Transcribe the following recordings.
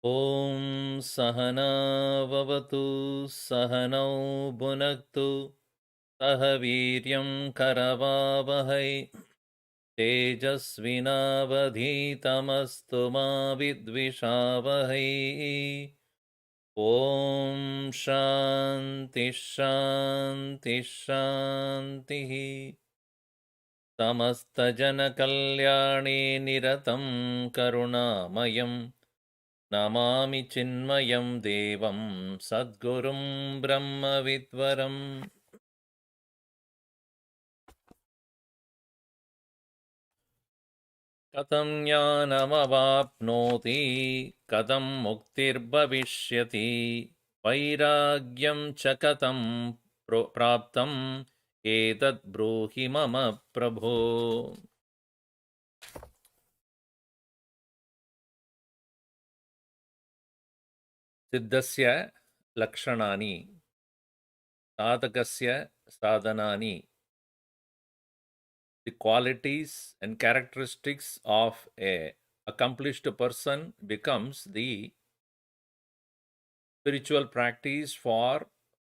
Om Sahana Vavatu Sahanau Bhunaktu Sahaviryam Karavavahai Tejasvinavadhitamastu ma vidvishavahai. Om Shanti Shanti Shanti. Samasta Jana Kalyani Niratam Karunamayam Namami Chinmayam Devam Sadgurum Brahma Vidvaram. Katam jnanamavapnoti katam muktirbhavishyati vairagyam cha katam praptam etat bruhi mama prabho. Siddhasya lakshanani sadhakasya sadhanani. The qualities and characteristics of a accomplished person becomes the spiritual practice for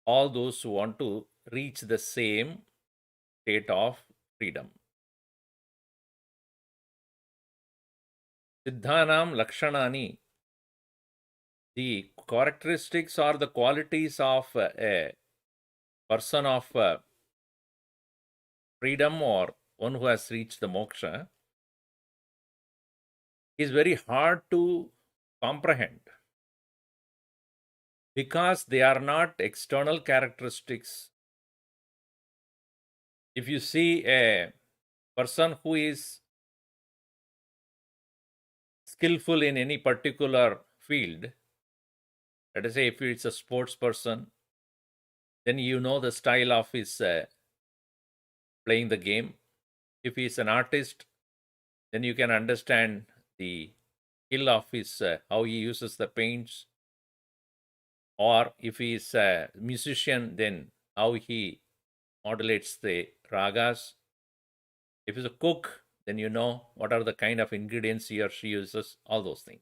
all those who want to reach the same state of freedom. Siddhanam lakshanani. The characteristics or the qualities of a person of freedom or one who has reached the moksha is very hard to comprehend because they are not external characteristics. If you see a person who is skillful in any particular field, let us say if it's a sports person, then you know the style of his playing the game. If he's an artist, then you can understand the skill of his how he uses the paints. Or if he is a musician, then how he modulates the ragas. If he's a cook, then you know what are the kind of ingredients he or she uses, all those things.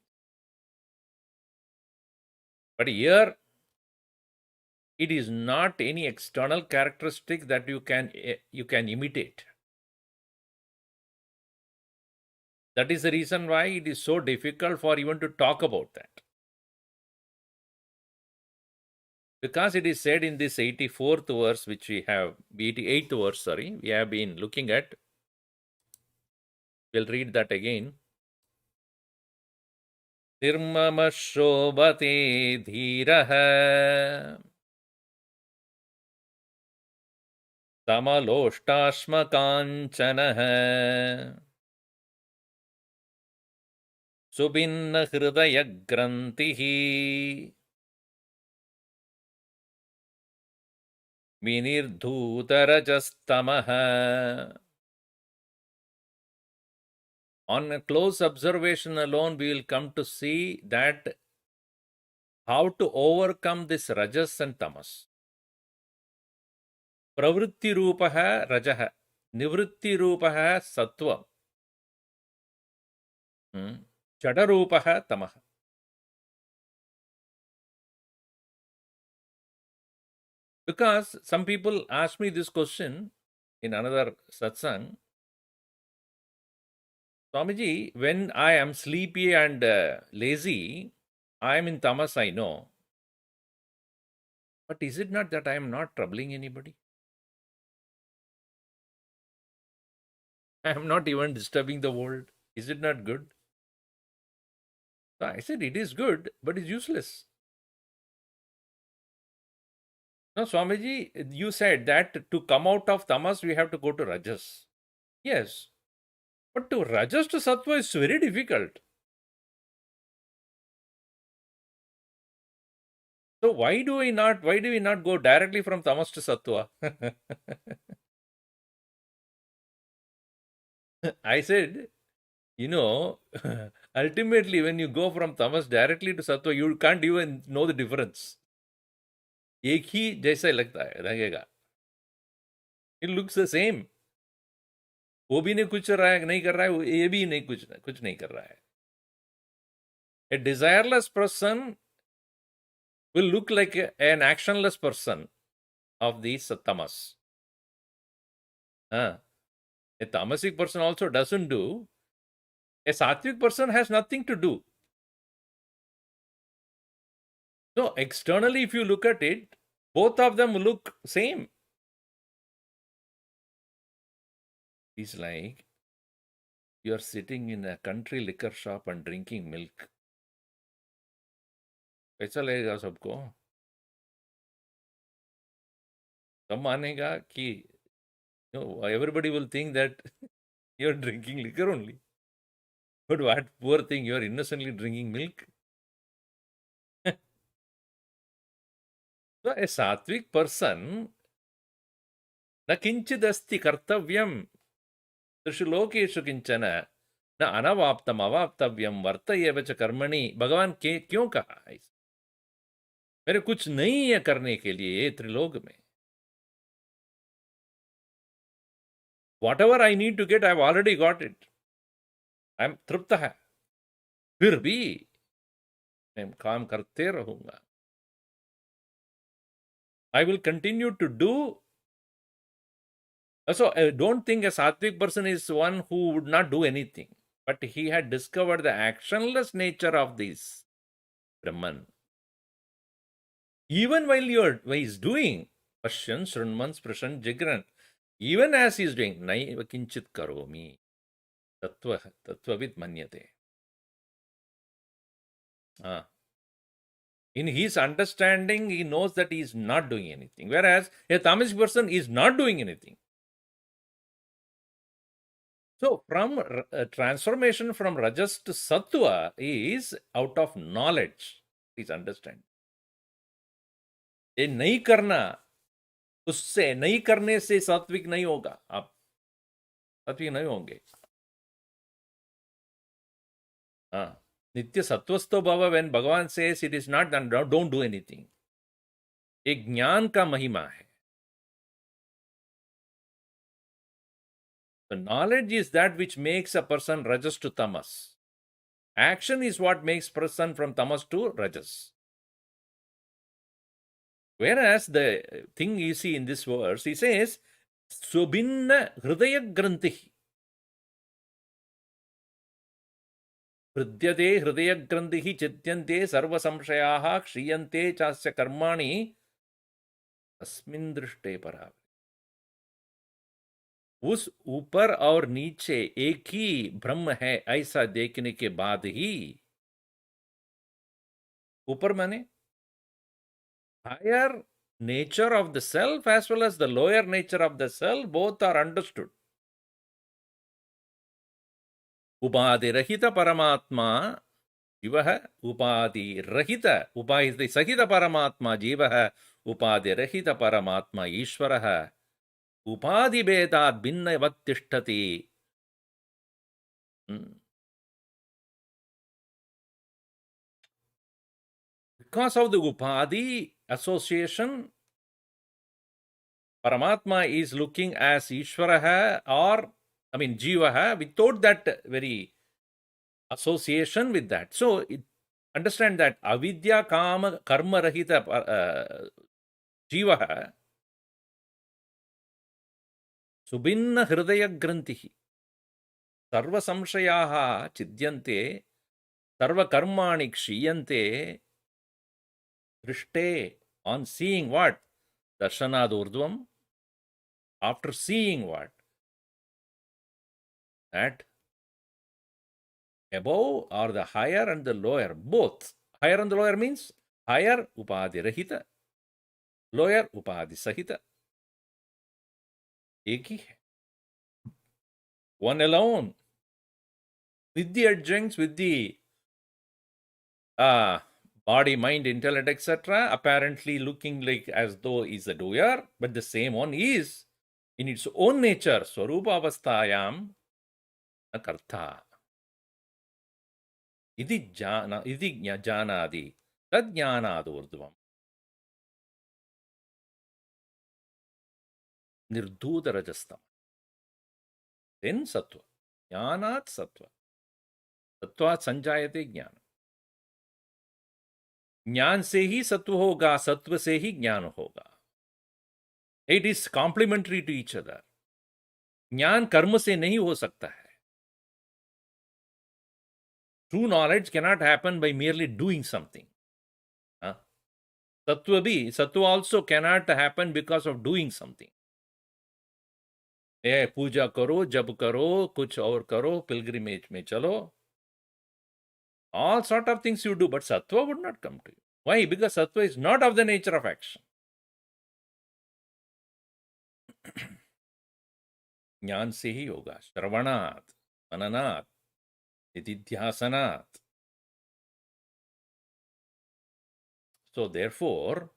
But here, it is not any external characteristic that you can imitate. That is the reason why it is so difficult for even to talk about that. Because it is said in this 84th verse, which we have, 88th verse, sorry, we have been looking at. We'll read that again. Nirmama shobhate dhiraha tamaloshtasma kanchanaha subinna hridaya grantihi Vinirdhutarajastamaha. On a close observation alone, we will come to see that how to overcome this rajas and tamas. Pravritti rupaha rajaha, nivritti rupaha sattva, chada rupaha tamaha. Because some people ask me this question in another satsang, Swamiji, when I am sleepy and lazy, I am in tamas, I know. But is it not that I am not troubling anybody? I am not even disturbing the world. Is it not good? So I said, it is good, but it's useless. Now, Swamiji, you said that to come out of tamas, we have to go to rajas. Yes. But to rajas to sattva is very difficult. So why do we not go directly from tamas to sattva? I said, ultimately when you go from tamas directly to sattva, you can't even know the difference. एक ही जैसा लगता है लगेगा. It looks the same. वो भी नहीं कुछ रहा है, नहीं कर रहा है, ये भी नहीं कुछ नहीं कर रहा है. A desireless person will look like an actionless person of these tamas. A tamasic person also doesn't do. A sattvic person has nothing to do. So externally, if you look at it, both of them look same. It's like you are sitting in a country liquor shop and drinking milk. कैसा लगेगा सबको? सब मानेगा कि everybody will think that you're drinking liquor only. But what poor thing, you're innocently drinking milk. So a sattvic person, न किंचिदस्ति कर्तव्यम त्रिषु लोकेषु किंचन न अनवाप्तम अवाप्तव्यम वर्त एव च कर्मणि. भगवान के क्यों कहा है? मेरे कुछ नहीं है करने के लिए त्रिलोक में. Whatever I need to get, I've already got it. I'm तृप्त है. फिर भी मैं काम करते रहूंगा. I will continue to do. So don't think a sattvic person is one who would not do anything, but he had discovered the actionless nature of this Brahman. Even while he's doing Pashyan, Shrunman, Sprishan, Jigran, even as he's doing, Naiva Kinchit Karomi, Tattvavid Manyate. In his understanding, he knows that he is not doing anything, whereas a tamasic person is not doing anything. So, from transformation from rajas to sattva is out of knowledge. Please understand. ये नहीं करना, उससे नहीं करने से सात्विक नहीं होगा. आप सात्विक नहीं होंगे. नित्य सत्वस्थो भव, when भगवान says it is not done, don't do anything. एक ज्ञान का महिमा है. The knowledge is that which makes a person rajas to tamas. Action is what makes person from tamas to rajas. Whereas the thing you see in this verse, he says, Subinna Hridaya Grantihi. Hridyate Hridaya Grantihi Chityante Sarva Samshayaha Kshiyante Chasya Karmani Asmin Drishte Parav. उस ऊपर और नीचे एक ही ब्रह्म है ऐसा देखने के बाद ही, ऊपर माने higher nature of the self as well as the lower nature of the self, both are understood. Upadhi Rahita Paramatma Jivaha, Upadhi Rahita, Upadhi Sahita Paramatma Jivaha, Upadhi Rahita Paramatma Ishwaraha, Upadhi Bedad Binna Vattishtati. Because of the Upadhi association, Paramatma is looking as Ishwaraha or, Jivaha, without that very association with that. So, understand that Avidya Kama Karma Rahita Jivaha Subinna Hridaya Grantihi Sarva Samshayaha Chidyante Sarva Karmani Kshiyante Drishte, on seeing what? Darshanad Urdhvam. After seeing what? that above or the higher and the lower, both. Higher and the lower means higher upadhi rahita, lower upadhi sahita. एक ही है, one alone, with the adjuncts, with the body, mind, intellect, etc., apparently looking like as though is a doer, but the same one is in its own nature, swarupa avasthayam a karta. Idi janadi, tad jnanadurdvam. Nirdhuta rajastam. Then sattva. Jnanat sattva. Sattvat sanjayate jnana. ज्ञान से ही सत्व होगा, सत्व से ही ज्ञान होगा. It is complementary to each other. ज्ञान कर्म से नहीं हो सकता है. True knowledge cannot happen by merely doing something. सत्व भी, सत्व also cannot happen because of doing something. पूजा करो, जप करो, कुछ और करो, पिलग्रिमेज में चलो. All sort of things you do, but sattva would not come to you. Why? Because sattva is not of the nature of action. ज्ञान से ही होगा. श्रवणात्, मननात्, निधिध्यासनात्. So therefore,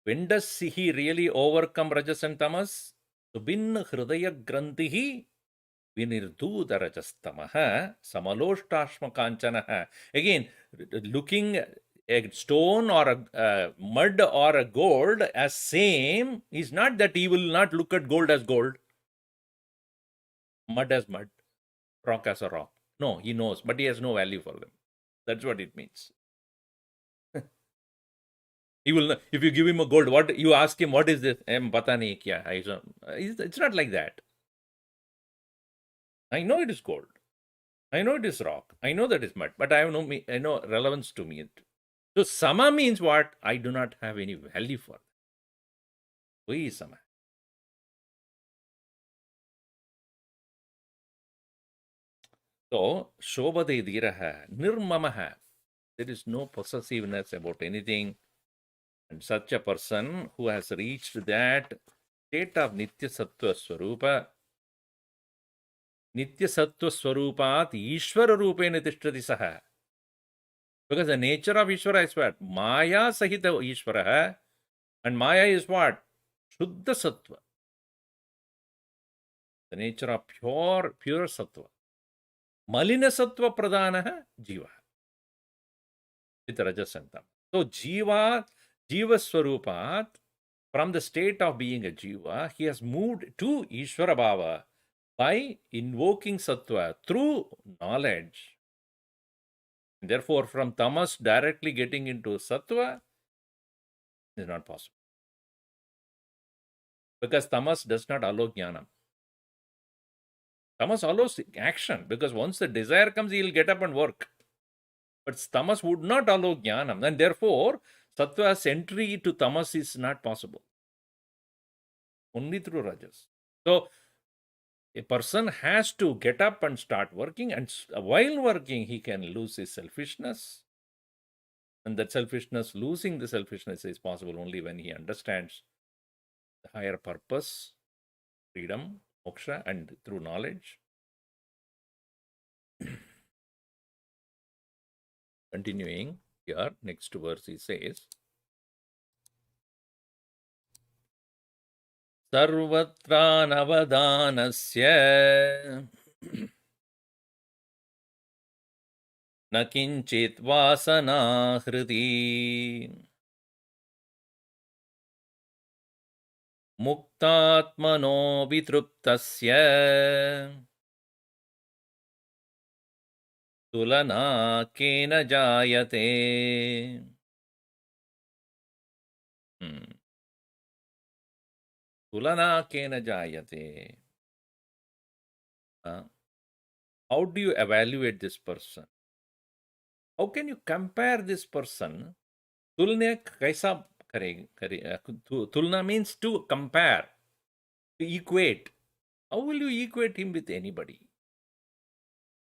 when does he really overcome rajas and tamas? Subinna hridaya grantihi Vinirdhuta rajastamaha samaloshtasma kanchanaha. Again, looking a stone or a mud or a gold as same is not that he will not look at gold as gold, mud as mud, rock as a rock. No, he knows, but he has no value for them. That's what it means. He will, if you give him a gold, what you ask him, what is this? Pata nahi kya. It's not like that. I know it is gold. I know it is rock. I know that is mud, but I have no relevance to me. So sama means what? I do not have any value for it. Who is sama? So shobhade dhiraha nirmamaha. There is no possessiveness about anything. And such a person who has reached that state of nitya sattva swarupa, Nitya Sattva Swarupat Ishvara Rupena Tishtati Saha. Because the nature of Ishvara is what? Maya Sahita Ishvara. And Maya is what? Shuddha Sattva. The nature of pure Sattva. Malina Sattva Pradanaha Jiva. With Rajasantam. So Jiva Swarupat, from the state of being a Jiva, he has moved to Ishvara Bhava by invoking sattva through knowledge. Therefore, from tamas directly getting into sattva is not possible. Because tamas does not allow jnana. Tamas allows action, because once the desire comes, he will get up and work. But tamas would not allow jnana. And therefore, sattva's entry to tamas is not possible. Only through rajas. So, a person has to get up and start working, and while working, he can lose his selfishness. And that selfishness, losing the selfishness is possible only when he understands the higher purpose, freedom, moksha, and through knowledge. Continuing here, next verse he says, Sarvatra navadanasya na kinchit vasana hridi muktatmano vitruptasya tulana kena jayate. Tulana kena jayate. How do you evaluate this person? How can you compare this person? Tulna kaisa kare? Tulna means to compare, to equate. How will you equate him with anybody?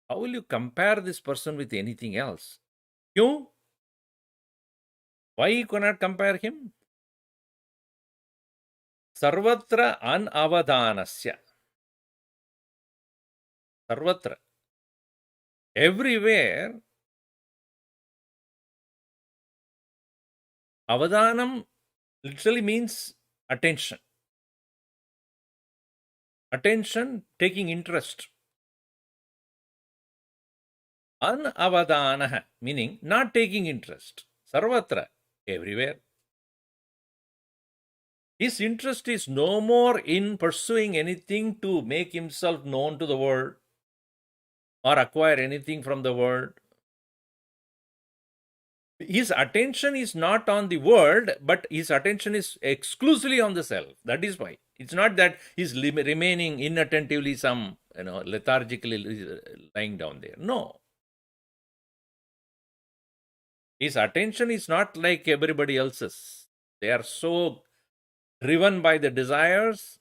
How will you compare this person with anything else? You? Why you cannot compare him? Sarvatra anavadanasya. Sarvatra. Everywhere, avadanam literally means attention. Attention, taking interest. Anavadanaha, meaning not taking interest. Sarvatra, everywhere. His interest is no more in pursuing anything to make himself known to the world or acquire anything from the world. His attention is not on the world, but his attention is exclusively on the self. That is why. It's not that he's remaining inattentively, lethargically lying down there. No. His attention is not like everybody else's. They are so driven by the desires,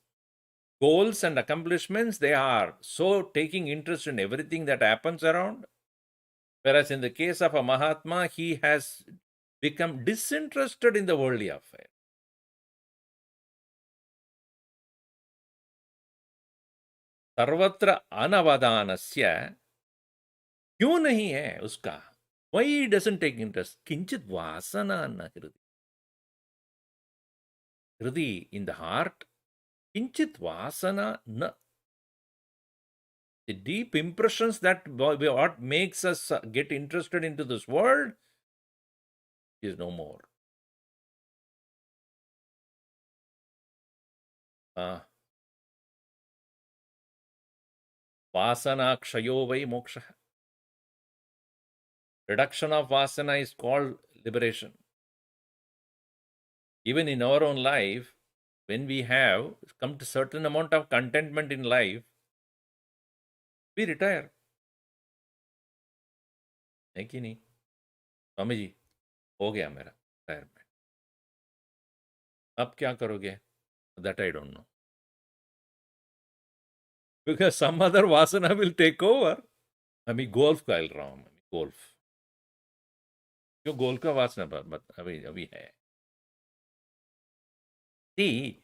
goals, and accomplishments. They are so taking interest in everything that happens around. Whereas in the case of a Mahatma, he has become disinterested in the worldly affair. सर्वत्र अनवदानस्य क्यों नहीं है उसका? Why he doesn't take interest? किंचित वासना न हृदय. Hृदय, in the heart, किंचित वासना न. The deep impressions that what makes us get interested into this world is no more. Vasana kshayo vai moksha. Reduction of vasana is called liberation. Even in our own life, when we have come to certain amount of contentment in life, we retire. है कि नहीं? स्वामी जी, हो गया मेरा retirement. अब क्या करोगे? That I don't know. Because some other vasana will take over. अभी गोल्फ का रहा हूँ. गोल्फ क्यों? गोल्फ का वासना अभी है. See,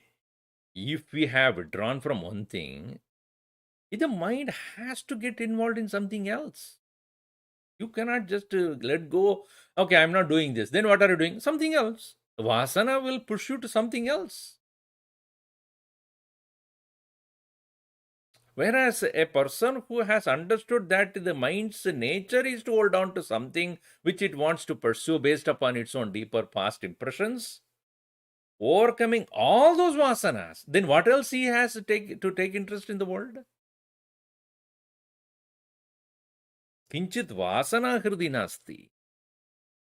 if we have withdrawn from one thing, the mind has to get involved in something else. You cannot just let go. Okay, I'm not doing this. Then what are you doing? Something else. Vasana will push you to something else. Whereas a person who has understood that the mind's nature is to hold on to something which it wants to pursue based upon its own deeper past impressions, overcoming all those vasanas, then what else he has to take interest in the world? Kinchit vasana hridi nasti.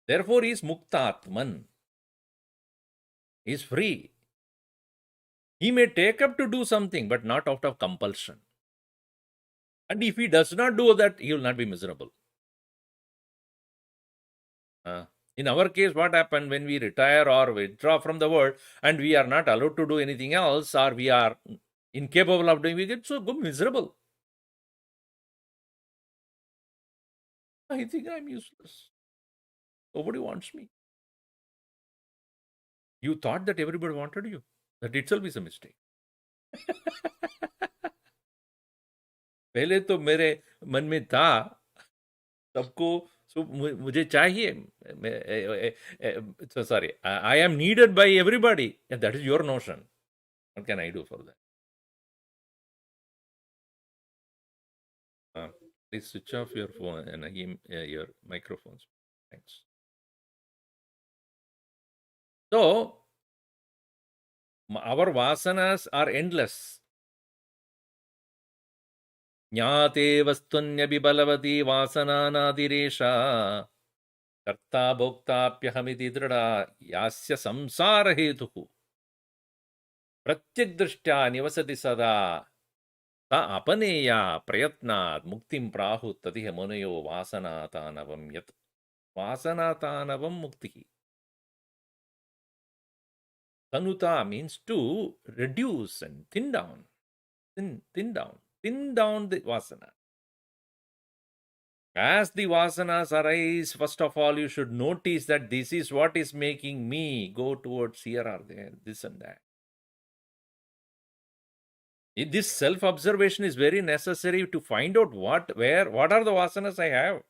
Therefore, he is muktatman. He is free. He may take up to do something, but not out of compulsion. And if he does not do that, he will not be miserable. In our case, what happened when we retire or withdraw from the world and we are not allowed to do anything else, or we are incapable of doing, we get so miserable. I think I'm useless. Nobody wants me. You thought that everybody wanted you. That itself is a mistake. पहले तो मेरे मन में था सबको मुझे चाहिए. Sorry, I am needed by everybody. And that is your notion. What can I do for that? Please switch off your phone and your microphones. Thanks. So, our vasanas are endless. ज्ञाते वस्तुन्यभिबलवती वासनानादिरेषा कर्ता भोक्ताप्यहमिति दृढा यास्य संसारहेतुः प्रत्यग्दृष्ट्या निवसति सदा सा अपनेया प्रयत्नात् मुक्तिं प्राहुः तदिह मुनयो वासनातानवं यत्. वासनातानवं muktihi. Tanuta means to reduce and thin down. Thin down the vasana. As the vasanas arise, first of all, you should notice that this is what is making me go towards here or there, this and that. This self-observation is very necessary to find out what are the vasanas I have.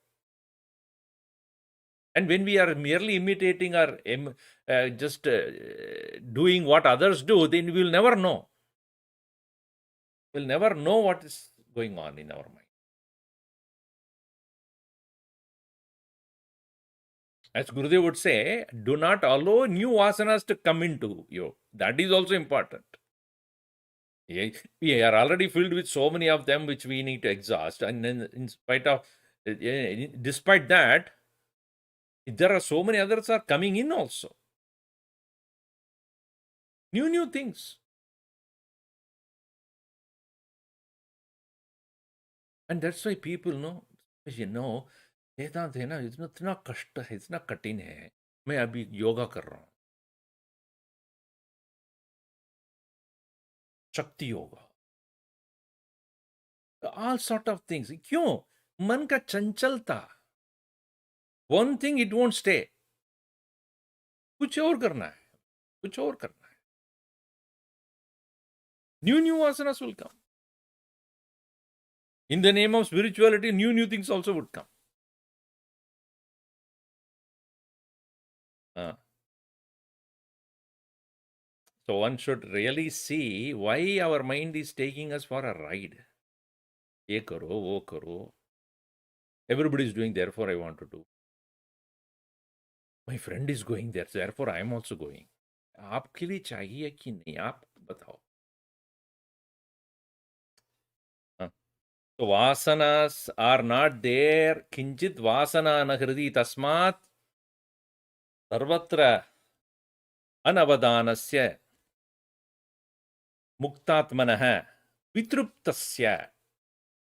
And when we are merely imitating or just doing what others do, then we will never know. We'll never know what is going on in our mind. As Gurudev would say, do not allow new vasanas to come into you. That is also important. We are already filled with so many of them which we need to exhaust. And then in spite of, despite that, there are so many others are coming in also. New things. And that's why people know, वेदांत है ना इतना कष्ट है, इतना कठिन है. मैं अभी योगा कर रहा हूं, शक्ति yoga, all sort of things. क्यों? मन का चंचलता. One thing it won't stay. कुछ और करना है, कुछ और करना है. New asanas will come. In the name of spirituality, new things also would come. So one should really see why our mind is taking us for a ride. Ye karo, wo karo. Everybody is doing, therefore I want to do. My friend is going there, therefore I am also going. आपके लिए चाहिए कि नहीं, आप बताओ. So vasanas are not there. Kinchit vasana na hridi tasmat sarvatra anavadanasya muktatmanah vitruptasya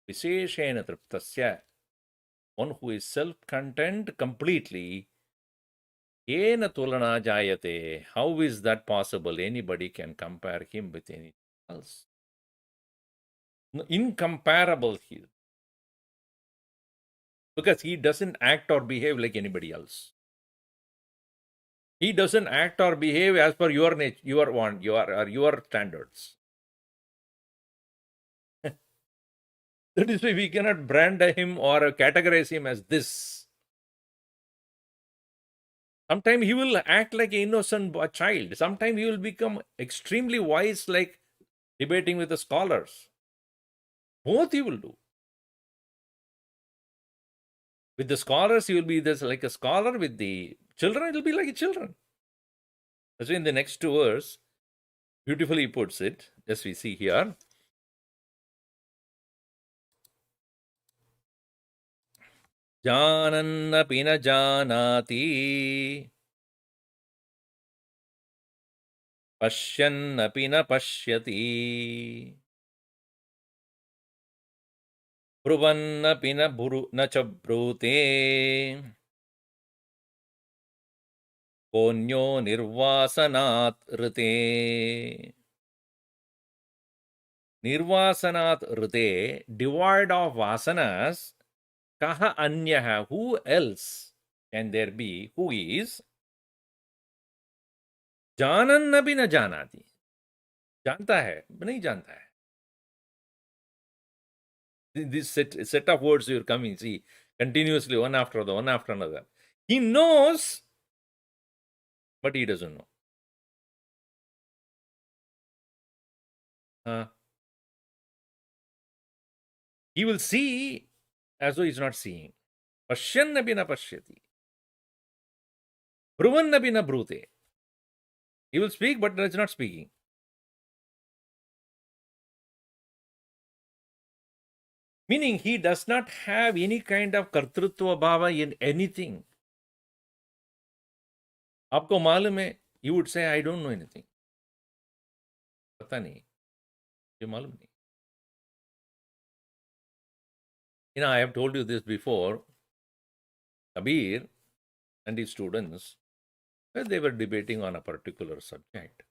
visheshena triptasya. One who is self-content completely. Yena tulana jayate. How is that possible? Anybody can compare him with anything else. Incomparable he. Because he doesn't act or behave like anybody else. He doesn't act or behave as per your nature, your standards. That is why we cannot brand him or categorize him as this. Sometimes he will act like an innocent child. Sometimes he will become extremely wise, like debating with the scholars. Both he will do. With the scholars, he will be this like a scholar. With the children, it will be like a children. So in the next 2 verse, beautifully puts it, as we see here. Janannapi na janati, pashyannapi na pashyati, bruvannapi na cha brute, konyo nirvasanat rite. Nirvasanat rite, devoid of vasanas. Kaha anyaha, who else can there be? Who is? Janannapi na janati. जानता है, नहीं जानता है. This set of words you're coming, see, continuously, one after another. He knows, but he doesn't know. He will see as though he's not seeing. Pashyannapi na pashyati. Bruvannapi na brute. He will speak, but is not speaking. Meaning he does not have any kind of kartrutva bhava in anything. आपको मालूम है, you would say, I don't know anything. पता नहीं, ये मालूम नहीं. I have told you this before. Kabir and his students, they were debating on a particular subject.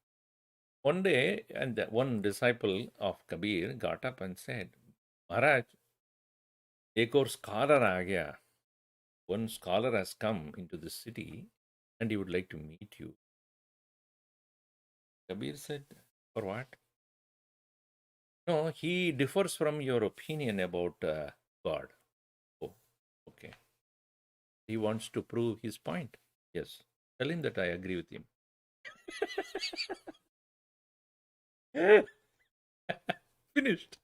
One day, and one disciple of Kabir got up and said, Maharaj, एक और scholar आ गया. One scholar has come into the city and he would like to meet you. Kabir said, for what? No, he differs from your opinion about God. Oh, okay. He wants to prove his point. Yes. Tell him that I agree with him. Finished.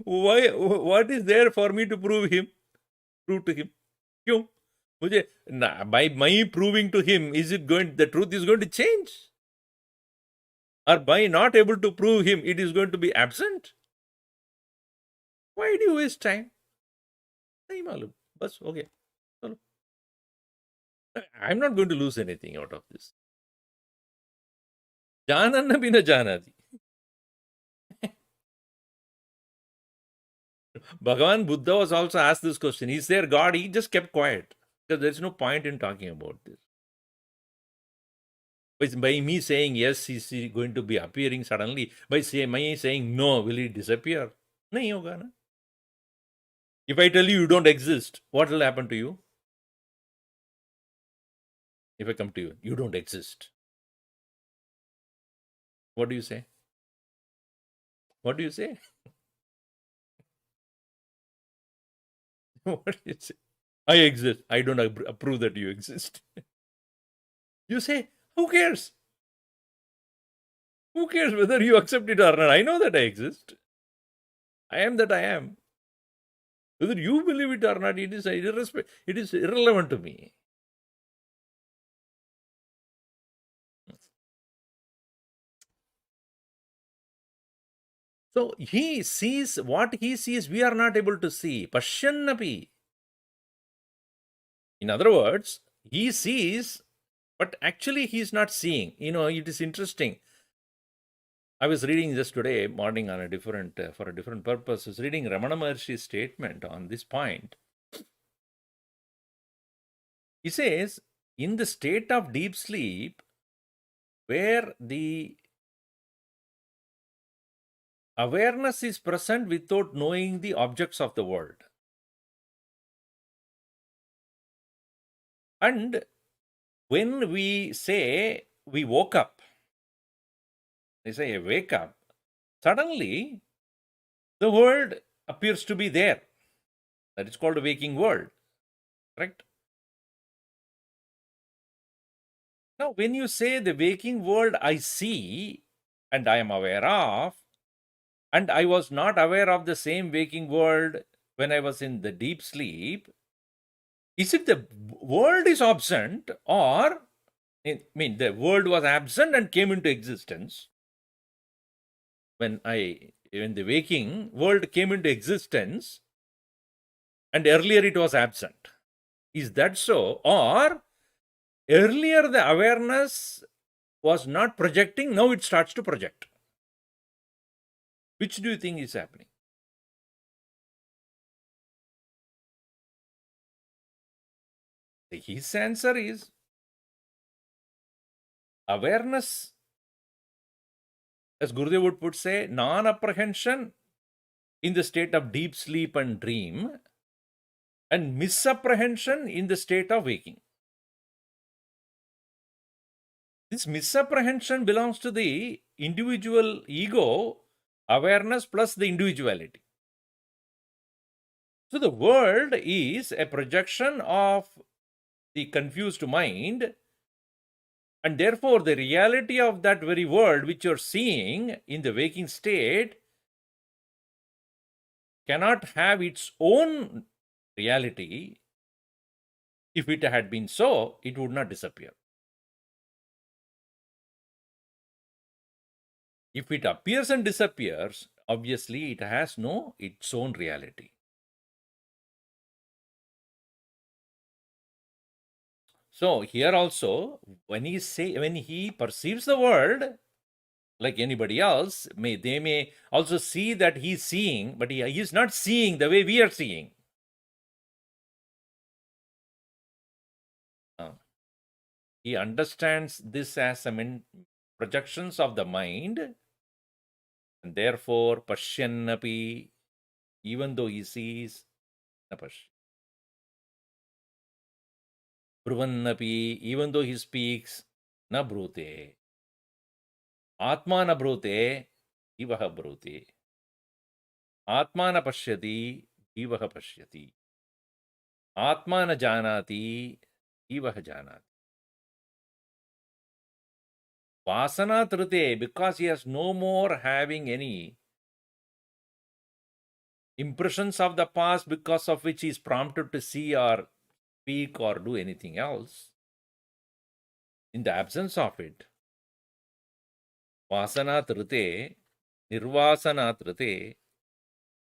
Why? What is there for me to prove to him? क्यों? मुझे by my proving to him, is it going? The truth is going to change, or by not able to prove him, it is going to be absent. Why do you waste time? नहीं मालूम. बस हो गया. चलो. I'm not going to lose anything out of this. जानन भी न जानाति. Bhagavan Buddha was also asked this question. Is there God? He just kept quiet. Because there's no point in talking about this. By me saying yes, he's going to be appearing suddenly. By me saying no, will he disappear? Nahi hoga na. If I tell you you don't exist, what will happen to you? If I come to you, you don't exist. What do you say? What do you say? What do you say? I exist. I don't approve that you exist. You say, who cares? Who cares whether you accept it or not? I know that I exist. I am that I am. Whether you believe it or not, it is irrelevant to me. So he sees what he sees, we are not able to see. Pashyannapi. In other words, he sees, but actually he is not seeing. It is interesting. I was reading just today morning on for a different purpose. I was reading Ramana Maharshi's statement on this point. He says, in the state of deep sleep, where the awareness is present without knowing the objects of the world. And when we say we woke up, they say I wake up, suddenly the world appears to be there. That is called a waking world. Correct? Now, when you say the waking world I see and I am aware of, and I was not aware of the same waking world when I was in the deep sleep, is it the world is absent, or the world was absent and came into existence when the waking world came into existence, and earlier it was absent? Is that so? Or earlier the awareness was not projecting, now it starts to project? Which do you think is happening? His answer is awareness, as Gurudev would put, say, non-apprehension in the state of deep sleep and dream, and misapprehension in the state of waking. This misapprehension belongs to the individual ego, awareness plus the individuality. So the world is a projection of the confused mind, and therefore the reality of that very world which you're seeing in the waking state cannot have its own reality. If it had been so, it would not disappear. If it appears and disappears, obviously it has no its own reality. So here also, when he perceives the world like anybody else, they may also see that he's seeing, but he is not seeing the way we are seeing. He understands this as projections of the mind, And therefore, pashyannapi, even though he sees, na pash. Bruvannapi, even though he speaks, na brute. Atma na brute, jivaha brute. Atma na pashyati, jivaha pashyati. Atma na janati, jivaha janati. Vasana trute, because he has no more having any impressions of the past because of which he is prompted to see or speak or do anything else. In the absence of it, vasana trute, nirvasana trute,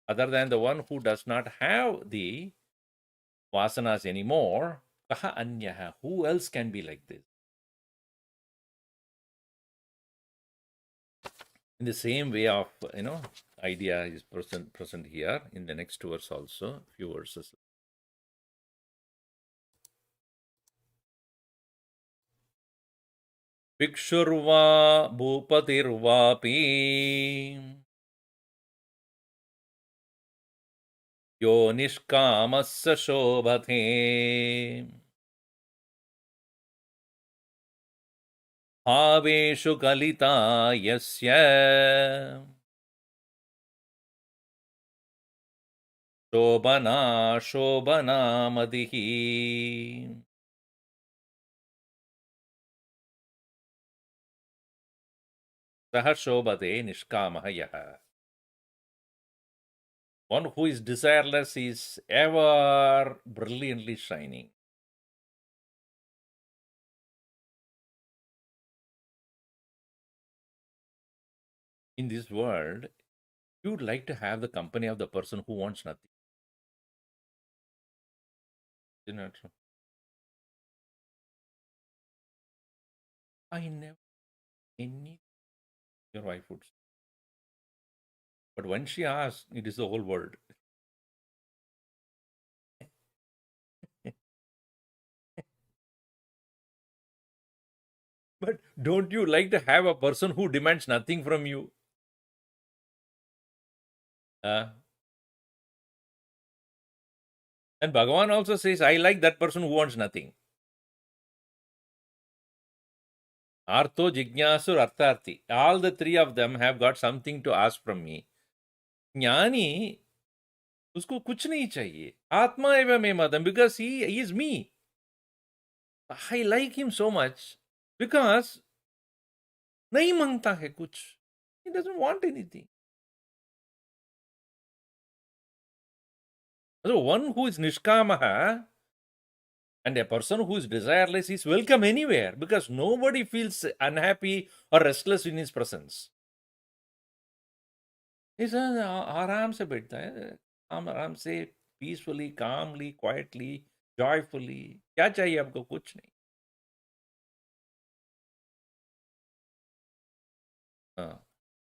other than the one who does not have the vasanas anymore, kaha anyaha, who else can be like this? In the same way of, idea is present here in the next verse also, few verses. Vikshurva bhupatirvapi yo nishkamasya shobhate bhaveshu kalita yasya shobhana shobhanamadihi. Saha shobhate nishkamaha yaha. One who is desireless is ever brilliantly shining. In this world, you would like to have the company of the person who wants nothing. Isn't that true? I never any your wife would say. But when she asks, it is the whole world. But don't you like to have a person who demands nothing from you? And Bhagavan also says, I like that person who wants nothing. Artho, Jignasur, Artharthi. All the three of them have got something to ask from me. Jnani, उसको कुछ नहीं चाहिए. Atma eva me madam, because he is me. I like him so much because नहीं मांगता है कुछ. He doesn't want anything. So one who is nishkamaha and a person who is desireless is welcome anywhere because nobody feels unhappy or restless in his presence. He says, आराम से बैठता है, आराम से peacefully, calmly, quietly, joyfully. क्या चाहिए आपको? कुछ नहीं.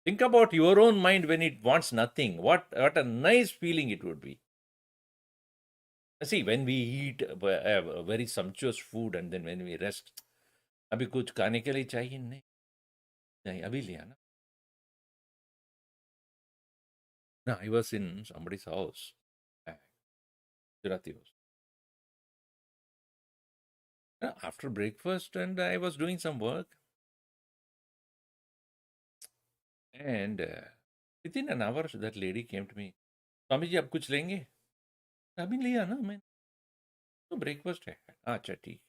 Think about your own mind when it wants nothing. What a nice feeling it would be. See, when we eat very sumptuous food and then when we rest, अभी कुछ खाने के लिए चाहिए नहीं, नहीं अभी लिया ना. No, I was in somebody's house, Gujarati house. After breakfast, and I was doing some work, and within an hour, that lady came to me. Swami ji आप कुछ लेंगे? अभी लिया ना मैं, तो ब्रेकफास्ट है. अच्छा ठीक.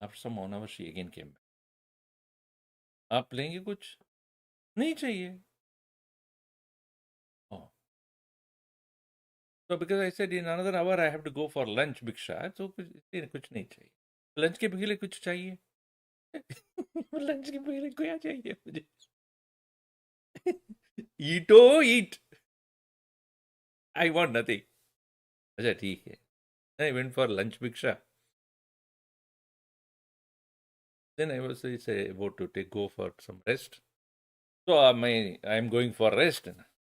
After some 1 hour, she again came back. आप लेंगे कुछ? नहीं चाहिए. Oh. So because I said in another hour I have to go for lunch, Bhiksha, so कुछ नहीं चाहिए. लंच के पहले कुछ चाहिए? लंच के पहले क्या चाहिए मुझे? Eat. I want nothing. अच्छा ठीक है. I went for lunch, Bhiksha. Then I was about to go for some rest. So I'm going for rest.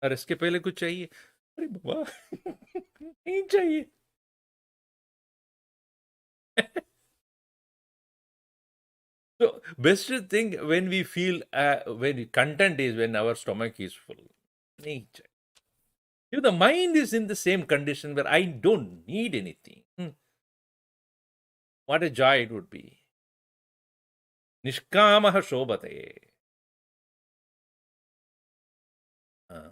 Rest के पहले कुछ चाहिए? अरे बाबा नहीं चाहिए. So, best thing when we feel, when content is when our stomach is full. Nature. If the mind is in the same condition where I don't need anything, what a joy it would be. Nishkamah shobhate. Uh,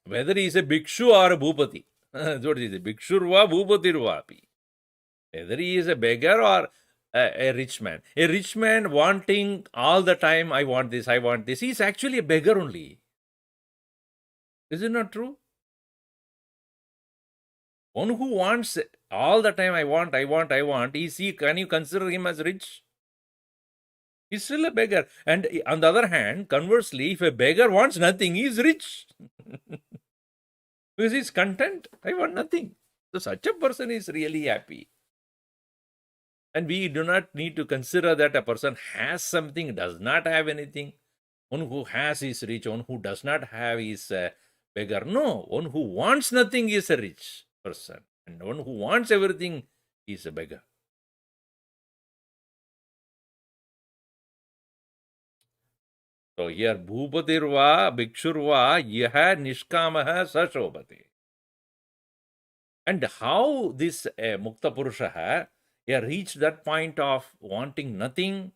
Whether he is a bhikshu or a bhupati. That's what it is. Bhikshurva bhupatirvapi. Whether he is a beggar or a rich man. A rich man wanting all the time, I want this, I want this. He is actually a beggar only. Is it not true? One who wants all the time, I want, I want, I want, can you consider him as rich? He's still a beggar. And on the other hand, conversely, if a beggar wants nothing, he's rich. Because he's content. I want nothing. So such a person is really happy. And we do not need to consider that a person has something, does not have anything. One who has is rich, one who does not have is a beggar. No, one who wants nothing is a rich person. And one who wants everything is a beggar. So here, Bhupatirva, Bhikshurva, Yaha Nishkamaha Sashobhate. And how this Mukta Purusha reached that point of wanting nothing,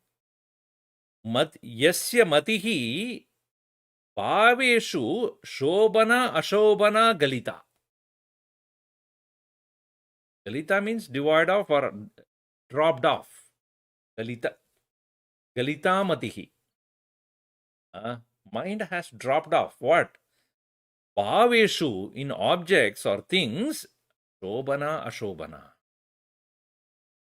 Yasya Matihi Bhaveshu Shobana Ashobana Galita. Galita means devoid of or dropped off. Galita. Galita Matihi. Mind has dropped off. What? Bhaveshu, in objects or things, Shobana Ashobana.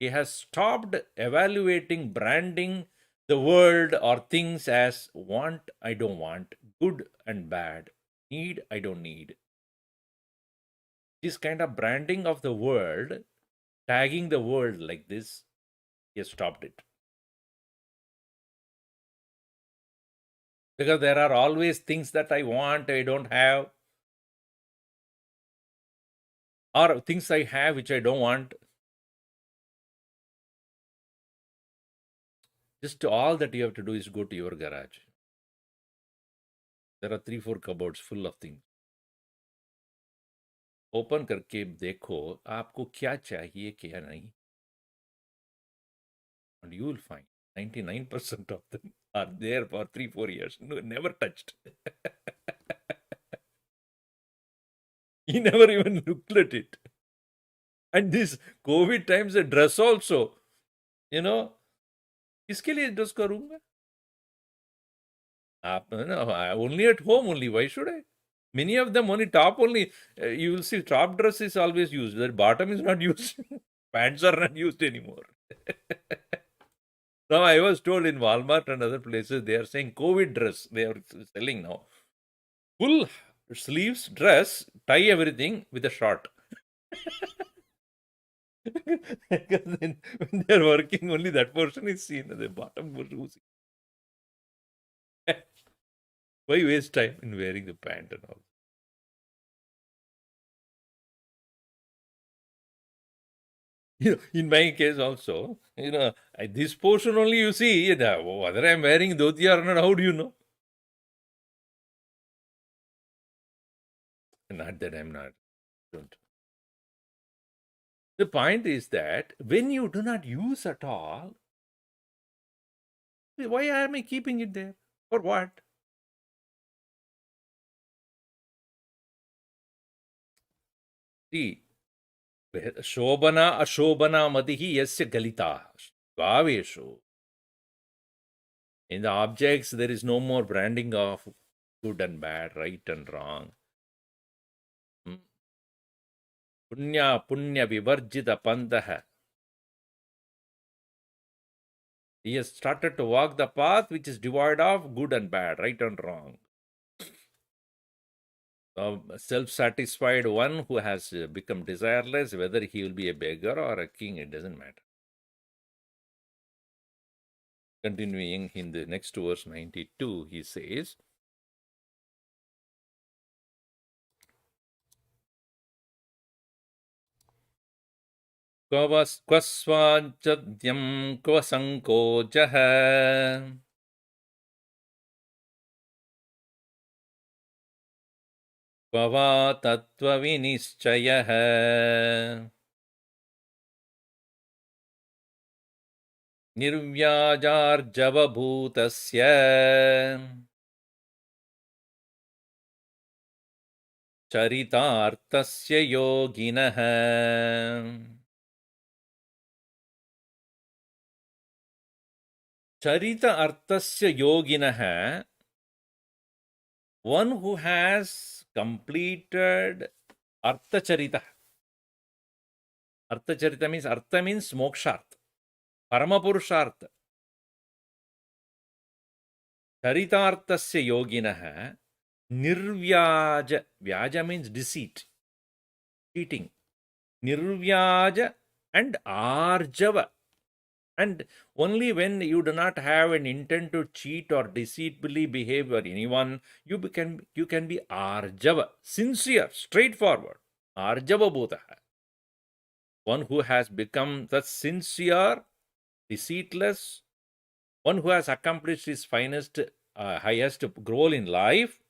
He has stopped evaluating, branding the world or things as want, I don't want, good and bad, need, I don't need. This kind of branding of the world, tagging the world like this, he has stopped it. Because there are always things that I want, I don't have, or things I have which I don't want. Just all that you have to do is go to your garage. There are 3-4 cupboards full of things. Open करके देखो आपको क्या चाहिए क्या नहीं. And you will find 99% of them are there for 3-4 years. No, never touched. He never even looked at it. And this COVID times, a dress also, किसके लिए dress करूंगा? आप only at home only. Why should I? Many of them only top only. You will see top dress is always used. The bottom is not used. Pants are not used anymore. Now I was told in Walmart and other places they are saying COVID dress. They are selling now. Full sleeves dress, tie everything with a short. Because then when they are working, only that portion is seen. The bottom portion. Why waste time in wearing the pant and all? In my case also, this portion only you see, whether I'm wearing dhoti or not, how do you know? Not that I'm not. Don't. The point is that when you do not use at all, why am I keeping it there? For what? See, Shobana Ashobana Madihi Yasya Galita Bhaveshu. In the objects, there is no more branding of good and bad, right and wrong. Punya Punya Vivarjita Pantaha. He has started to walk the path which is devoid of good and bad, right and wrong. A self-satisfied one who has become desireless, whether he will be a beggar or a king, it doesn't matter. Continuing in the next verse 92, he says, क्व स्वाञ्चद्यं क्व सङ्कोचः क्व वा तत्त्वविनिश्चयः निर्व्याजार्जवभूतस्य चरितार्थस्य योगिनः Charita arthasya yoginah, one who has completed artha charita. Artha charita means artha means mokshartha, paramapurushartha. Charitarthasya yoginah, nirvyaja, vyaja means deceit, cheating. Nirvyaja and arjava. And only when you do not have an intent to cheat or deceitfully behave or anyone, you can be arjava, sincere, straightforward. Arjava bhutaha. One who has become the sincere, deceitless, one who has accomplished his finest, highest goal in life.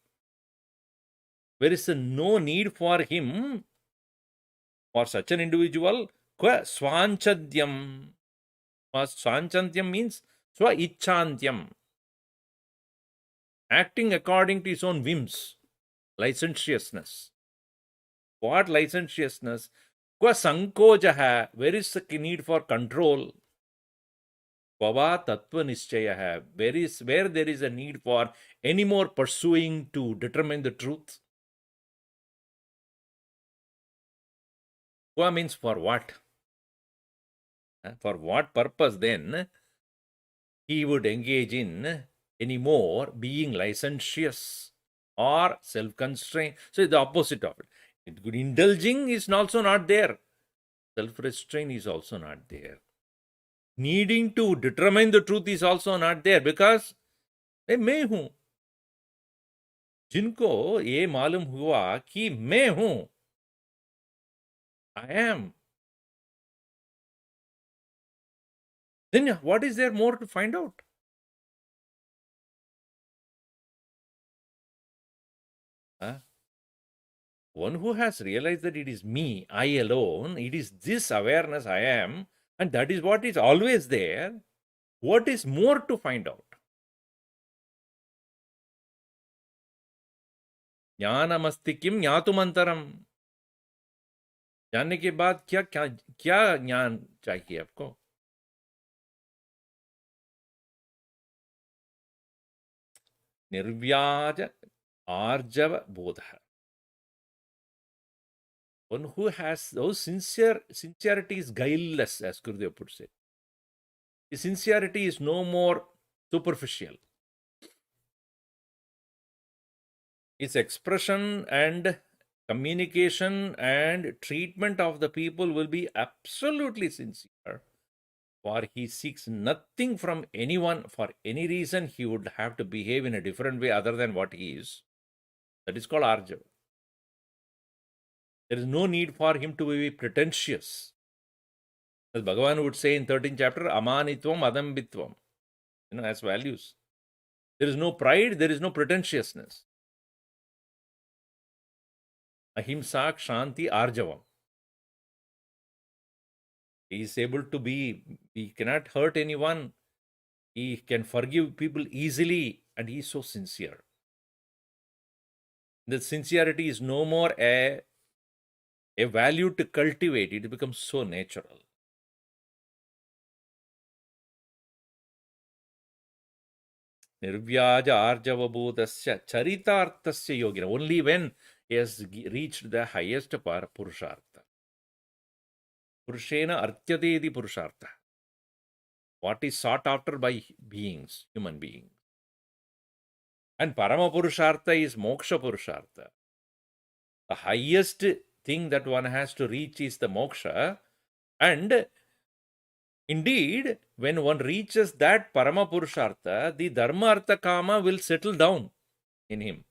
There is no need for him, for such an individual, swanchadyam. Swanchadyam means swa icchantyam, acting according to his own whims, licentiousness. What licentiousness? Kwa sankojaha, where is the need for control? Kvava tattva nishchayaha, where there is a need for any more pursuing to determine the truth? Kwa means for what? For what purpose then he would engage in any more being licentious or self-constrained? So the opposite of it. Indulging is also not there. Self-restraint is also not there. Needing to determine the truth is also not there, because मैं हूं, जिनको ये मालूम हुआ कि मैं हूं, I am, then what is there more to find out? One who has realized that it is me, I alone, it is this awareness I am, and that is what is always there, what is more to find out? ज्ञानमस्ति किम ज्ञातुमंतरम, जानने के बाद क्या क्या क्या ज्ञान चाहिए आपको? निर्व्याज आर्जव बोधः. One who has those sincerity is guileless, as Gurudev puts it. The sincerity is no more superficial. Its expression and communication and treatment of the people will be absolutely sincere, for he seeks nothing from anyone for any reason. He would have to behave in a different way other than what he is. That is called arjava. There is no need for him to be pretentious. As Bhagavan would say in 13th chapter, amanitvam adambitvam, as values. There is no pride, there is no pretentiousness. Ahimsa, Kshanti, Arjavam. He is able to he cannot hurt anyone. He can forgive people easily, and he is so sincere. The sincerity is no more a value to cultivate, it becomes so natural. Nirvyaja arjavabhutasya charitarthasya yogina. Only when he has reached the highest purushartha. Purushena artyate iti purushartha. What is sought after by beings, human beings. And parama purushartha is moksha purushartha. The highest thing that one has to reach is the moksha. And indeed, when one reaches that parama purushartha, the dharma artha kama will settle down in him.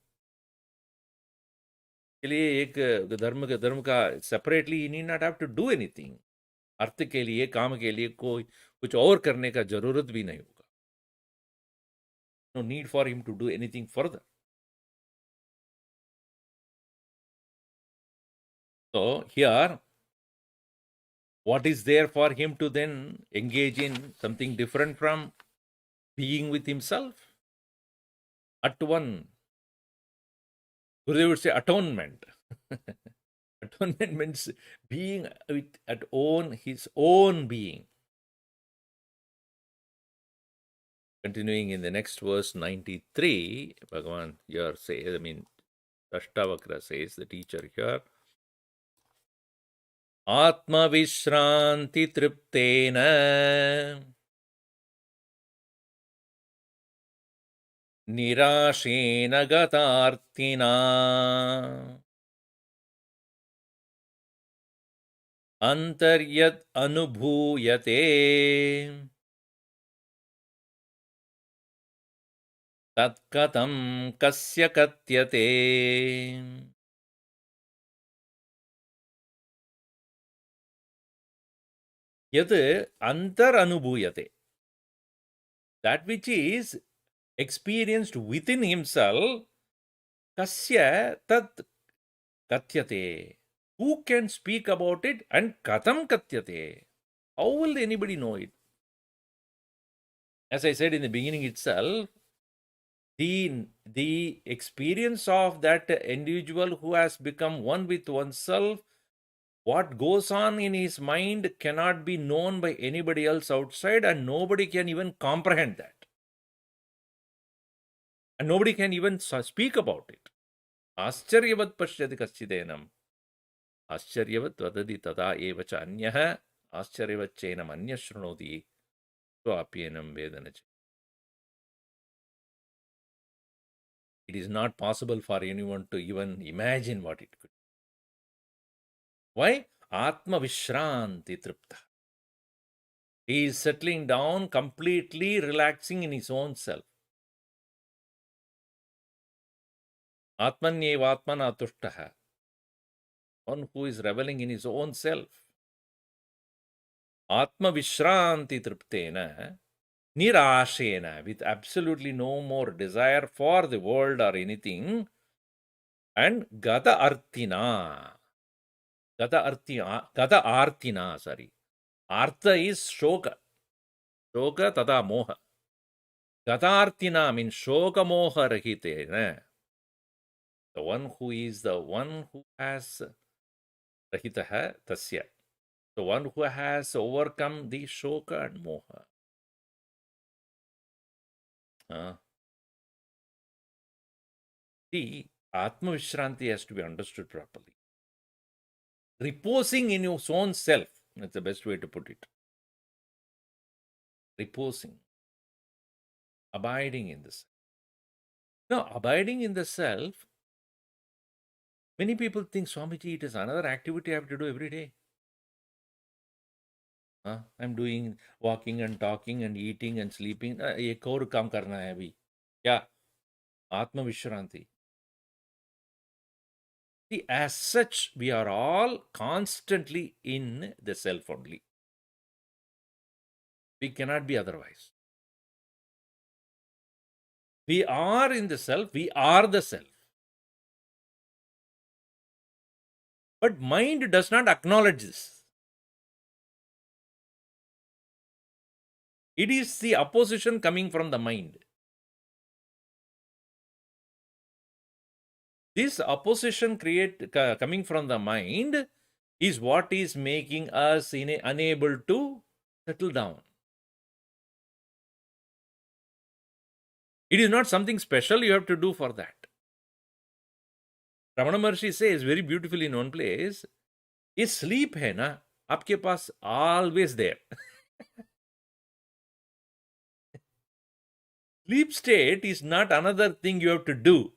के लिए एक धर्म का separately, he need not have to do anything. अर्थ के लिए, काम के लिए कोई कुछ और करने का जरूरत भी नहीं होगा. No need for him to do anything further. So here, what is there for him to then engage in something different from being with himself? At one, Gurudev would say atonement. Atonement means being with at own his own being. Continuing in the next verse 93, Bhagavan here says, Ashtavakra says, the teacher here, Atma Vishranti Triptena Nirashena Gatartina Antaryat Anubhuyate Tatkatam Kasya Katyate. Yat antar anubhuyate. That which is experienced within himself, kasya tat katyate. Who can speak about it, and katam katyate? How will anybody know it? As I said in the beginning itself, the experience of that individual who has become one with oneself, what goes on in his mind cannot be known by anybody else outside, and nobody can even comprehend that. And nobody can even speak about it. Ascharyavat pashyati kaschideenam. Ascharyavat vadadi tada evacha anyah. Ascharyavat chenam anya shrunoti. Swapyenam vedanacha. It is not possible for anyone to even imagine what it could be. Why? Atma Vishranti Tripta. He is settling down, completely relaxing in his own self. Atmanyevatmana tushtaha. One who is reveling in his own self. Atma Vishranti Triptena. Nirashena, with absolutely no more desire for the world or anything. And Gata Artina. Gata Artina, sorry. Artha is Shoka. Shoka tada moha. Gatartina means Shoka moha rahite. The one who is the one who has rahitaha tasya. The one who has overcome the Shoka and moha. See, Atma Vishranti has to be understood properly. Reposing in your own self. That's the best way to put it. Reposing. Abiding in the self. Now, abiding in the self, many people think, Swamiji, it is another activity I have to do every day. I'm doing walking and talking and eating and sleeping. एक और काम करना है अभी. क्या? Atma Vishranti. See, as such, we are all constantly in the self only. We cannot be otherwise. We are in the self, we are the self. But mind does not acknowledge this. It is the opposition coming from the mind. This opposition coming from the mind is what is making us unable to settle down. It is not something special you have to do for that. Ramana Maharshi says very beautifully in one place, ये sleep है ना आपके पास always there. Sleep state is not another thing you have to do.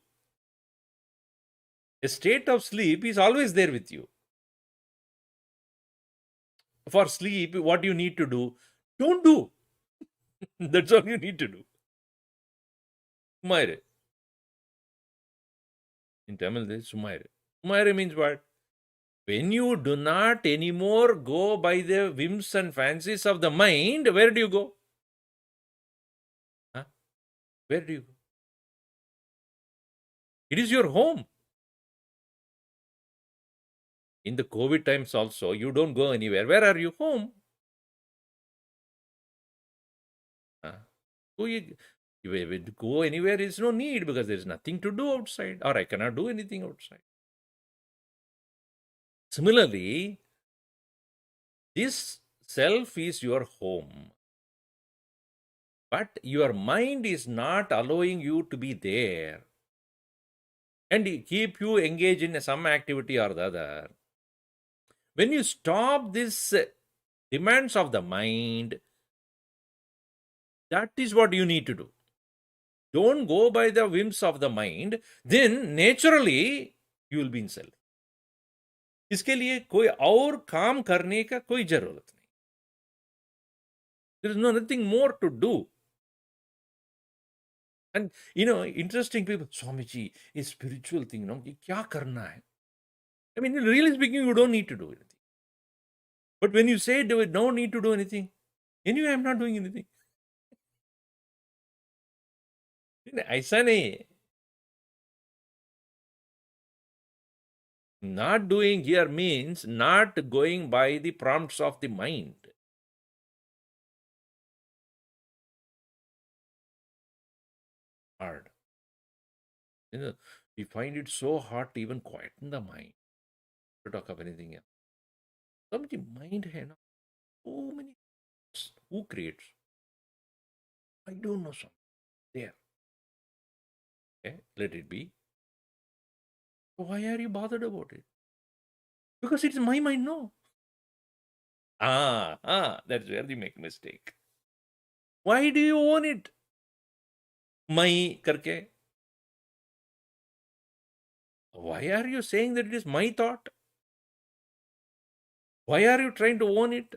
A state of sleep is always there with you. For sleep, what you need to do, don't do. That's all you need to do. Sumaire. In Tamil, there is Sumaire. Sumaire means what? When you do not anymore go by the whims and fancies of the mind, where do you go? Huh? Where do you go? It is your home. In the COVID times also, you don't go anywhere. Where are you? Home. Huh? So you go anywhere is no need because there is nothing to do outside, or I cannot do anything outside. Similarly, this self is your home, but your mind is not allowing you to be there and keep you engaged in some activity or the other. When you stop this demands of the mind, that is what you need to do. Don't go by the whims of the mind, then naturally you will be in self. इसके लिए कोई और काम करने का कोई जरूरत नहीं. There is nothing more to do. And interesting people, Swamiji, a spiritual thing, ये क्या करना है? I mean, really speaking, you don't need to do anything. But when you say no need to do anything, anyway, I'm not doing anything. ऐसा नहीं. Not doing here means not going by the prompts of the mind. Hard. We find it so hard to even quieten the mind to talk of anything else. Somebody mind hai na, so many thoughts. Who creates? I don't know something. There. Okay, let it be. Why are you bothered about it? Because it's my mind, no. That's where you make mistake. Why do you own it? My karke. Why are you saying that it is my thought? Why are you trying to own it?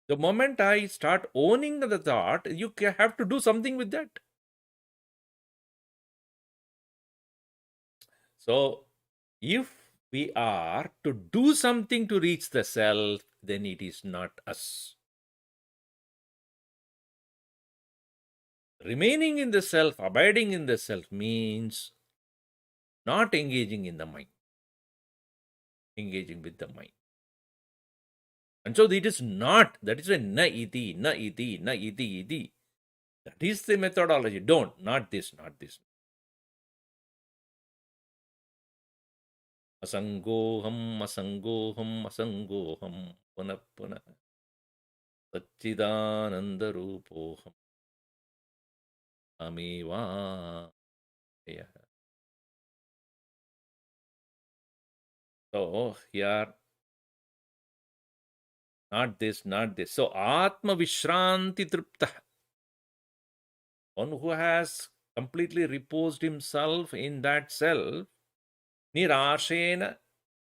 The moment I start owning the thought, you have to do something with that. So, if we are to do something to reach the self, then it is not us. Remaining in the self, abiding in the self means not engaging in the mind, engaging with the mind. And so it is not, that is a na iti, na iti, na iti, iti. That is the methodology. Don't, not this, not this. Asangoham, asangoham, asangoham, punah punah. Satchidananda rupoham. Ameva. Yeah. So here, not this, not this. So Atma Vishranti Tripta. One who has completely reposed himself in that self, Nirashena,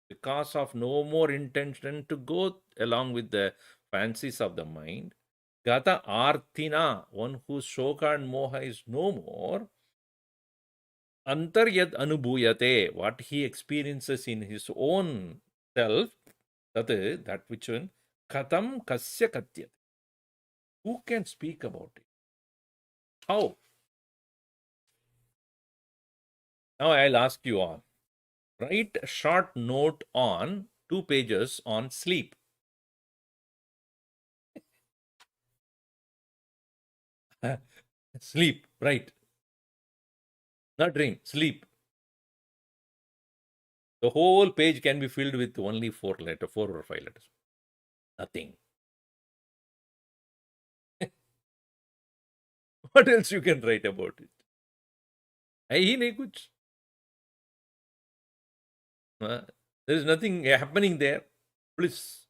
because of no more intention to go along with the fancies of the mind. Gata Arthina, one whose Shoka and Moha is no more. Antaryad Anubhuyate, what he experiences in his own self, that which one, Katam Kasya Katyat. Who can speak about it? How? Now I'll ask you all. Write a short note on 2 pages on sleep. Sleep, right? Not dream, sleep. The whole page can be filled with only 4 or 5 letters. Nothing. What else you can write about it? है ही नहीं कुछ. There is nothing happening there. Bliss.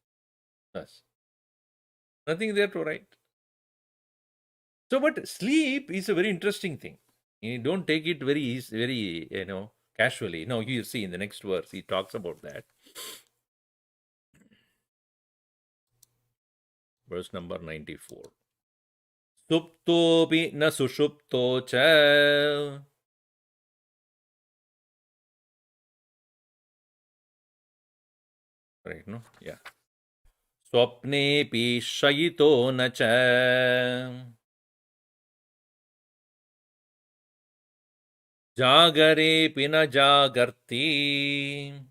Yes. Nothing there to write. So, but sleep is a very interesting thing. You don't take it very easy, very, casually. No, you see in the next verse, he talks about that. Verse number 94. Suptopi na sushupto cha Right, no? Yeah. Swapnepi shayito na cha jagarepi na jagarti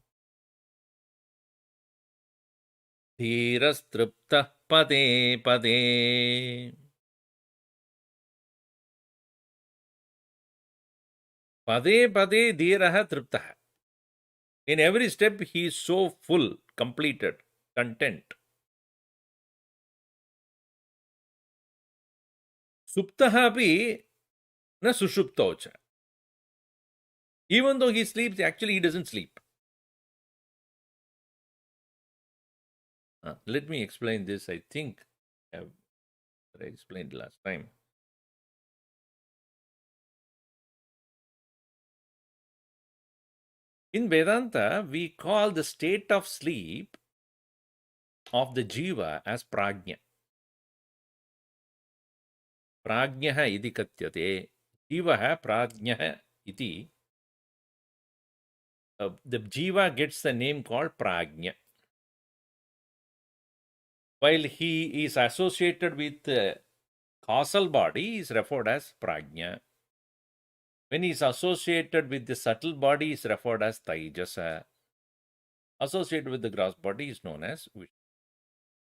धीरस्त्रुप्तः पदे पदे. Pade pade dhiraha triptaha. In every step, he is so full, completed, content. Suptaha api na sushupto cha. Even though he sleeps, actually he doesn't sleep. Let me explain this. I think I explained last time. In Vedanta, we call the state of sleep of the jiva as prajna. Prajnaha iti katyate. Jivaha prajnaha iti. The jiva gets the name called prajna. While he is associated with the causal body, he is referred as prajna. When he is associated with the subtle body, he is referred as taijasa. Associated with the gross body is known as Vishnu.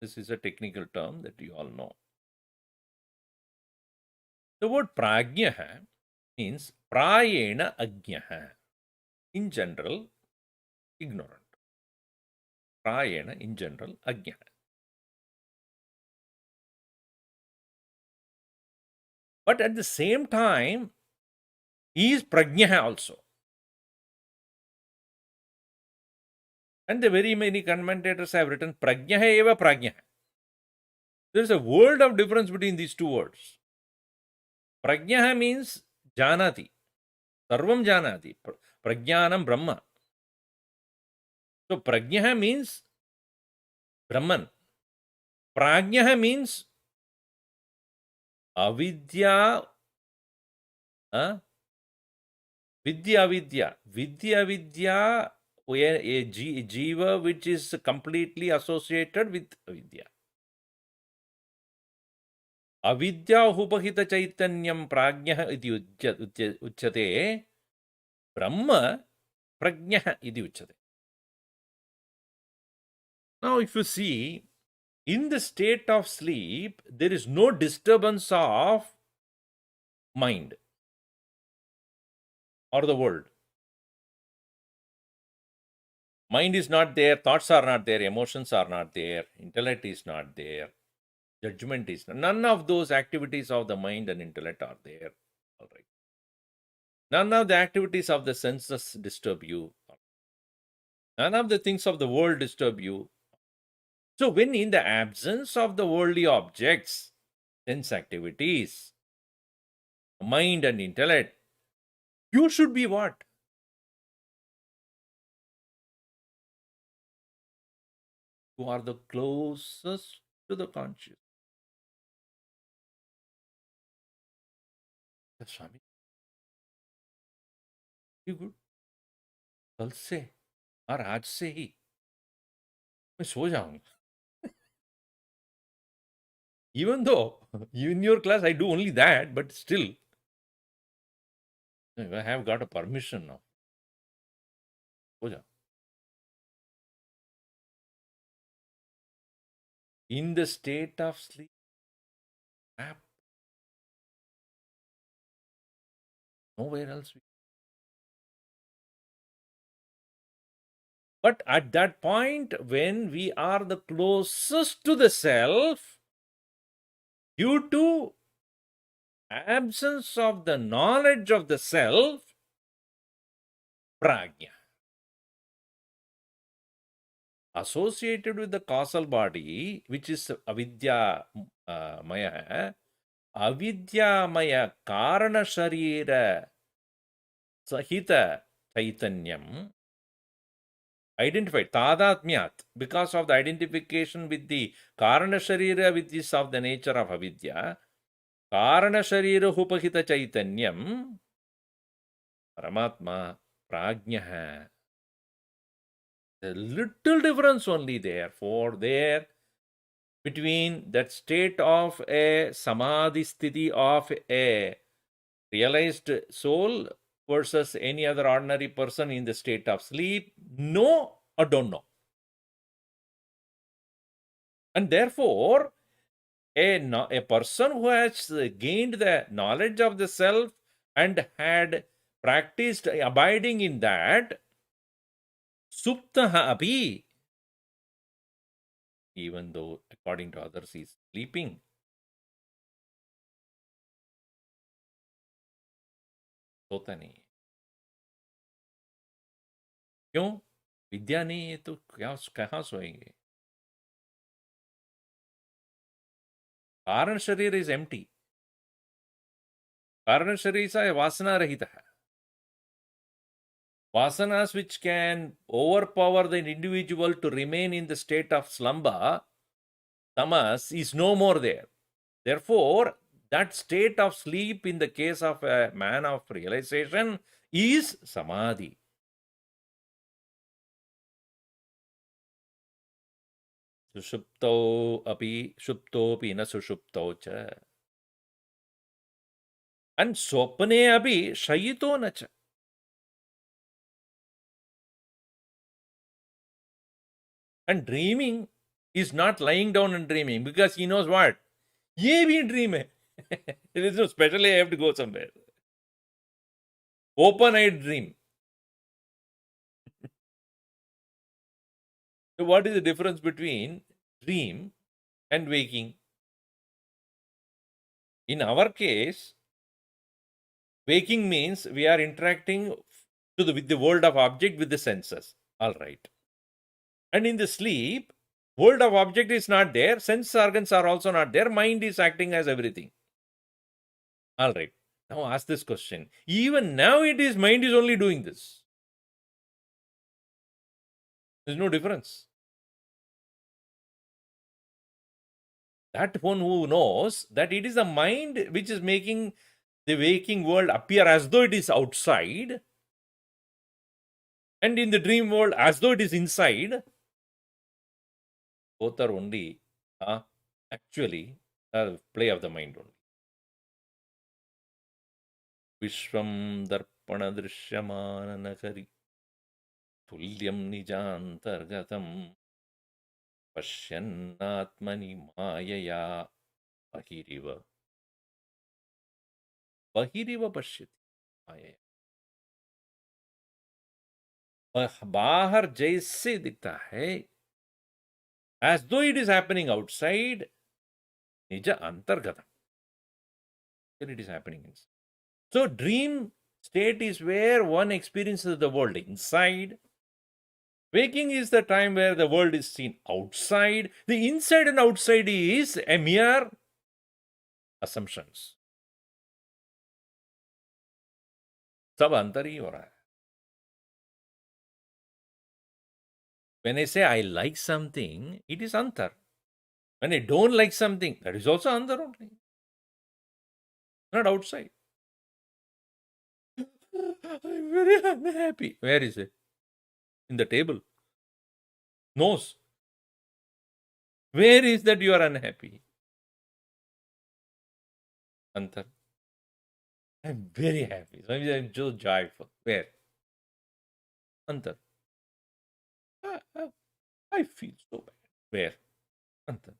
This is a technical term that you all know. The word prajna means prayena ajnaha. In general, ignorant. Prayena, in general, ajnaha. But at the same time, he is prajna also. And the very many commentators have written prajna eva prajna. There is a world of difference between these two words. Prajna means janati. Sarvam janati. Prajnanam Brahma. So prajna means Brahman. Prajna means avidya. Vidya vidya. Vidya vidya, a jiva which is completely associated with avidya. Avidya upahita chaitanyam prajna iti uchyate. Brahma prajna iti uchyate. Now, if you see, in the state of sleep, there is no disturbance of mind or the world. Mind is not there, thoughts are not there, emotions are not there, intellect is not there, judgment is not. None of those activities of the mind and intellect are there. All right. None of the activities of the senses disturb you. None of the things of the world disturb you. So, when in the absence of the worldly objects, sense activities, mind and intellect, you should be what? You are the closest to the conscious. Swami, you good? कल से और आज से ही मैं सो जाऊंगा. Even though in your class I do only that, but still I have got a permission now. सो जाओ. In the state of sleep, nowhere else. But at that point, when we are the closest to the self, due to absence of the knowledge of the self, prajna, associated with the causal body, which is avidya maya, avidya maya karana sharira sahita chaitanyam, identified tadatmyat, because of the identification with the karana sharira, which is of the nature of avidya, karana sharira upahita chaitanyam, paramatma prajna. A little difference only there. For there, between that state of a samadhi sthiti of a realized soul versus any other ordinary person in the state of sleep, know or don't know. And therefore, a person who has gained the knowledge of the self and had practiced abiding in that, suptaha api, even though according to others he is sleeping, सोता नहीं है. क्यों? विद्या नहीं है तो क्या कहाँ सोएंगे? कारण शरीर इज एम्प्टी. कारण शरीर सा वासना रहित है. Vasanas which can overpower the individual to remain in the state of slumber, tamas, is no more there. Therefore, that state of sleep in the case of a man of realization is samadhi. Sushupto api, shuptopi na sushupto cha. And sopane api shayito na cha. And dreaming is not lying down and dreaming, because he knows what? ये भी dream है. There is no specially I have to go somewhere. Open-eyed dream. So what is the difference between dream and waking? In our case, waking means we are interacting with the world of object with the senses. All right. And in the sleep, world of object is not there. Sense organs are also not there. Mind is acting as everything. All right. Now ask this question. Even now it is mind is only doing this. There's no difference. That one who knows that it is the mind which is making the waking world appear as though it is outside, and in the dream world as though it is inside, both are only actually a play of the mind only. Vishwam darpana drishyamana nakari tulyam nijantargatam pashyannatmani mayaya bahiriva pashyati mayaya. बाहर जैसे दिखता है as though it is happening outside, nija antargatam. Then it is happening inside. So dream state is where one experiences the world inside. Waking is the time where the world is seen outside. The inside and outside is a mere assumptions. सब अंतर ही हो रहा है. When I say I like something, it is antar. When I don't like something, that is also antar only. Not outside. I'm very unhappy. Where is it? In the table. Nose. Where is that you are unhappy? Antar. I'm very happy. I'm so joyful. Where? Antar. I feel so bad. Where? Antar.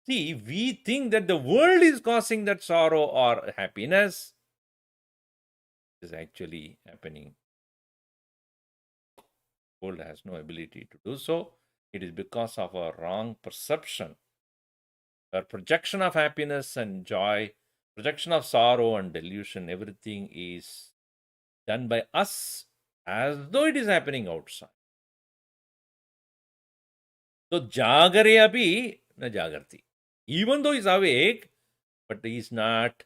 See, we think that the world is causing that sorrow or happiness. It is actually happening. The world has no ability to do so. It is because of our wrong perception. Our projection of happiness and joy, projection of sorrow and delusion, everything is done by us as though it is happening outside. So jagare api na jagarti. Even though he is awake, but he is not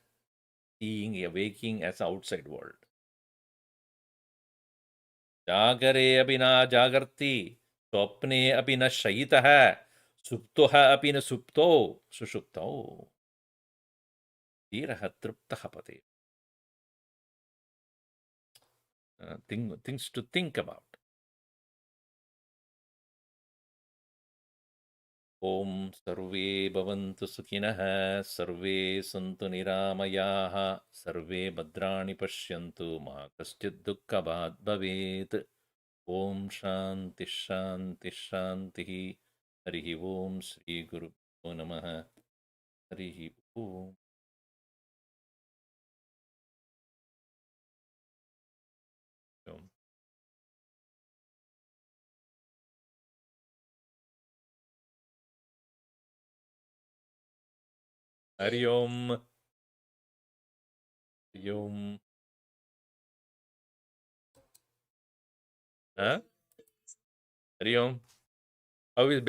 seeing waking as outside world. Jagare api na jagarti, swapne api na shayitah, suptoha api na supto, sushupto. Dhiraha triptaha pate. Things to think about. ॐ सर्वे भवन्तु सुखिनः सर्वे सन्तु निरामयाः सर्वे भद्राणि पश्यन्तु मा कश्चित् दुःखभाग् भवेत् ॐ शान्तिः शान्तिः शान्तिः हरिः ॐ श्रीगुरुभ्यो नमः हरिः ॐ हरि ओम् हरि ओम् हरि ओम् How is